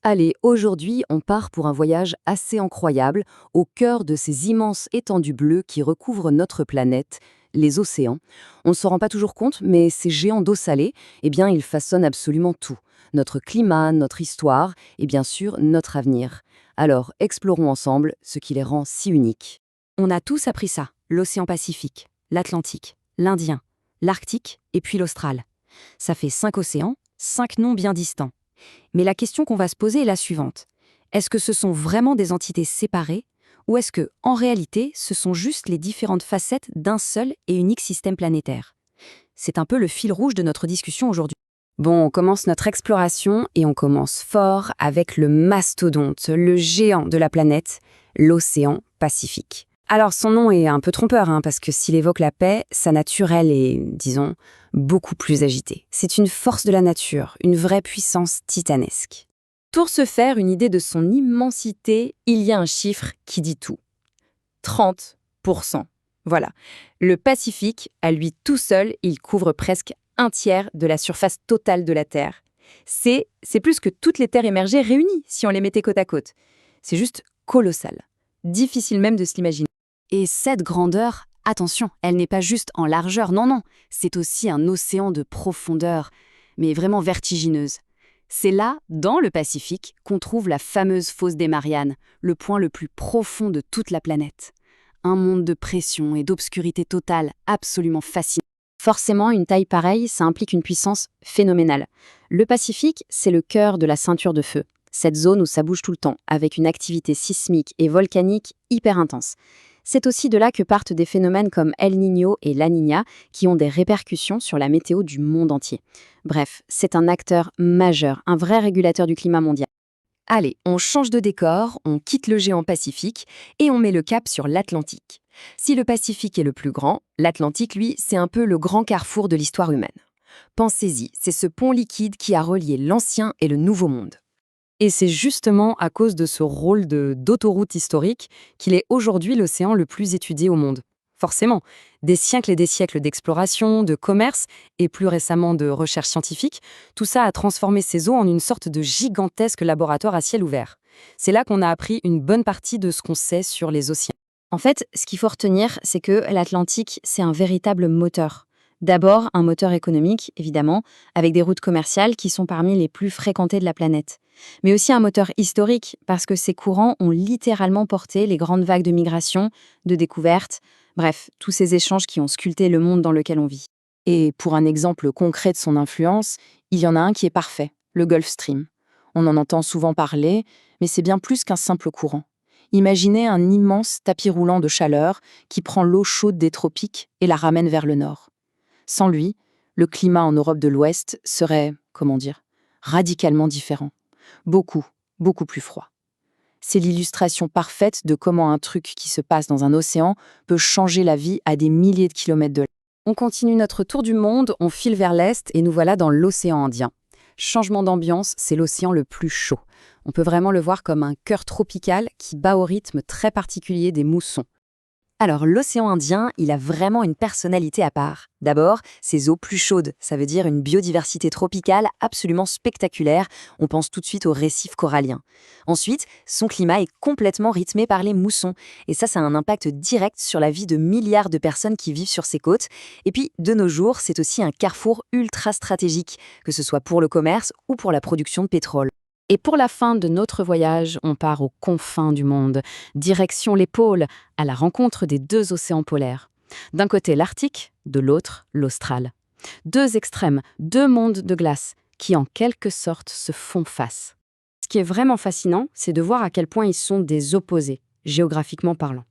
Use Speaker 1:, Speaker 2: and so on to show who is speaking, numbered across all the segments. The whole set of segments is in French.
Speaker 1: Allez, aujourd'hui, on part pour un voyage assez incroyable au cœur de ces immenses étendues bleues qui recouvrent notre planète, les océans. On ne s'en rend pas toujours compte, mais ces géants d'eau salée, eh bien, ils façonnent absolument tout. Notre climat, notre histoire et bien sûr notre avenir. Alors, explorons ensemble ce qui les rend si uniques.
Speaker 2: On a tous appris ça, l'océan Pacifique, l'Atlantique, l'Indien, l'Arctique et puis l'Austral. Ça fait 5 océans, 5 noms bien distants. Mais la question qu'on va se poser est la suivante. Est-ce que ce sont vraiment des entités séparées ou est-ce que, en réalité, ce sont juste les différentes facettes d'un seul et unique système planétaire? C'est un peu le fil rouge de notre discussion aujourd'hui.
Speaker 1: Bon, on commence notre exploration et on commence fort avec le mastodonte, le géant de la planète, l'océan Pacifique. Alors son nom est un peu trompeur, parce que s'il évoque la paix, sa nature, elle est, disons, beaucoup plus agitée. C'est une force de la nature, une vraie puissance titanesque. Pour se faire une idée de son immensité, il y a un chiffre qui dit tout. 30%. Voilà. Le Pacifique, à lui tout seul, il couvre presque un tiers de la surface totale de la Terre. C'est plus que toutes les terres émergées réunies, si on les mettait côte à côte. C'est juste colossal. Difficile même de se l'imaginer.
Speaker 2: Et cette grandeur, attention, elle n'est pas juste en largeur, non, c'est aussi un océan de profondeur, mais vraiment vertigineuse. C'est là, dans le Pacifique, qu'on trouve la fameuse fosse des Mariannes, le point le plus profond de toute la planète. Un monde de pression et d'obscurité totale absolument fascinant.
Speaker 1: Forcément, une taille pareille, ça implique une puissance phénoménale. Le Pacifique, c'est le cœur de la ceinture de feu, cette zone où ça bouge tout le temps, avec une activité sismique et volcanique hyper intense. C'est aussi de là que partent des phénomènes comme El Niño et La Niña, qui ont des répercussions sur la météo du monde entier. Bref, c'est un acteur majeur, un vrai régulateur du climat mondial. Allez, on change de décor, on quitte le géant Pacifique et on met le cap sur l'Atlantique. Si le Pacifique est le plus grand, l'Atlantique, lui, c'est un peu le grand carrefour de l'histoire humaine. Pensez-y, c'est ce pont liquide qui a relié l'ancien et le nouveau monde. Et c'est justement à cause de ce rôle d'autoroute historique qu'il est aujourd'hui l'océan le plus étudié au monde. Forcément, des siècles et des siècles d'exploration, de commerce et plus récemment de recherche scientifique, tout ça a transformé ces eaux en une sorte de gigantesque laboratoire à ciel ouvert. C'est là qu'on a appris une bonne partie de ce qu'on sait sur les océans. En fait, ce qu'il faut retenir, c'est que l'Atlantique, c'est un véritable moteur. D'abord, un moteur économique, évidemment, avec des routes commerciales qui sont parmi les plus fréquentées de la planète. Mais aussi un moteur historique, parce que ces courants ont littéralement porté les grandes vagues de migration, de découverte, bref, tous ces échanges qui ont sculpté le monde dans lequel on vit. Et pour un exemple concret de son influence, il y en a un qui est parfait, le Gulf Stream. On en entend souvent parler, mais c'est bien plus qu'un simple courant. Imaginez un immense tapis roulant de chaleur qui prend l'eau chaude des tropiques et la ramène vers le nord. Sans lui, le climat en Europe de l'Ouest serait, radicalement différent. Beaucoup, beaucoup plus froid. C'est l'illustration parfaite de comment un truc qui se passe dans un océan peut changer la vie à des milliers de kilomètres de là. On continue notre tour du monde, on file vers l'Est et nous voilà dans l'océan Indien. Changement d'ambiance, c'est l'océan le plus chaud. On peut vraiment le voir comme un cœur tropical qui bat au rythme très particulier des moussons. Alors, l'océan Indien, il a vraiment une personnalité à part. D'abord, ses eaux plus chaudes, ça veut dire une biodiversité tropicale absolument spectaculaire. On pense tout de suite aux récifs coralliens. Ensuite, son climat est complètement rythmé par les moussons. Et ça a un impact direct sur la vie de milliards de personnes qui vivent sur ses côtes. Et puis, de nos jours, c'est aussi un carrefour ultra stratégique, que ce soit pour le commerce ou pour la production de pétrole. Et pour la fin de notre voyage, on part aux confins du monde, direction les pôles, à la rencontre des deux océans polaires. D'un côté l'Arctique, de l'autre l'Austral. Deux extrêmes, deux mondes de glace, qui en quelque sorte se font face. Ce qui est vraiment fascinant, c'est de voir à quel point ils sont des opposés, géographiquement parlant.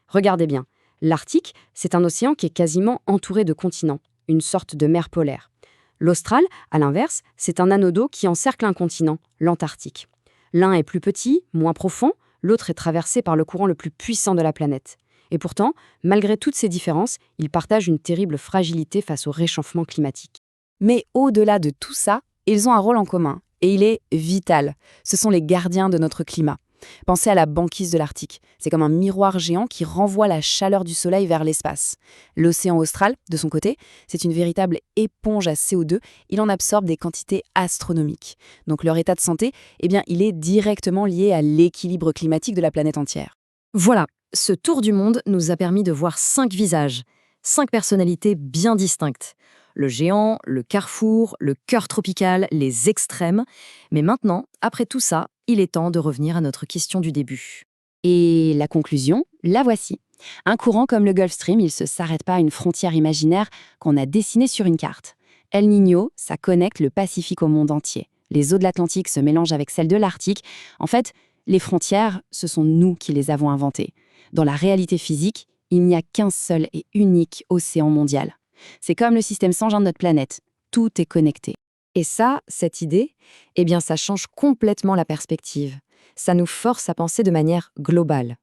Speaker 1: Regardez bien, l'Arctique, c'est un océan qui est quasiment entouré de continents, une sorte de mer polaire. L'Austral, à l'inverse, c'est un anneau d'eau qui encercle un continent, l'Antarctique. L'un est plus petit, moins profond, l'autre est traversé par le courant le plus puissant de la planète. Et pourtant, malgré toutes ces différences, ils partagent une terrible fragilité face au réchauffement climatique. Mais au-delà de tout ça, ils ont un rôle en commun, et il est vital. Ce sont les gardiens de notre climat. Pensez à la banquise de l'Arctique. C'est comme un miroir géant qui renvoie la chaleur du soleil vers l'espace. L'océan austral, de son côté, c'est une véritable éponge à CO2. Il en absorbe des quantités astronomiques. Donc leur état de santé, eh bien, il est directement lié à l'équilibre climatique de la planète entière.
Speaker 2: Voilà, ce tour du monde nous a permis de voir 5 visages, 5 personnalités bien distinctes. Le géant, le carrefour, le cœur tropical, les extrêmes. Mais maintenant, après tout ça, il est temps de revenir à notre question du début.
Speaker 1: Et la conclusion, la voici. Un courant comme le Gulf Stream, il ne se s'arrête pas à une frontière imaginaire qu'on a dessinée sur une carte. El Niño, ça connecte le Pacifique au monde entier. Les eaux de l'Atlantique se mélangent avec celles de l'Arctique. En fait, les frontières, ce sont nous qui les avons inventées. Dans la réalité physique, il n'y a qu'un seul et unique océan mondial. C'est comme le système sanguin de notre planète. Tout est connecté.
Speaker 2: Et ça, cette idée, eh bien, ça change complètement la perspective. Ça nous force à penser de manière globale.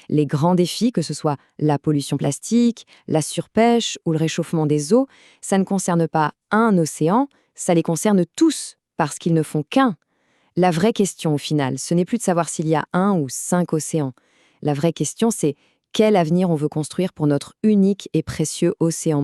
Speaker 2: Les grands défis, que ce soit la pollution plastique, la surpêche ou le réchauffement des eaux, ça ne concerne pas un océan, ça les concerne tous, parce qu'ils ne font qu'un. La vraie question, au final, ce n'est plus de savoir s'il y a 1 ou 5 océans. La vraie question, c'est quel avenir on veut construire pour notre unique et précieux océan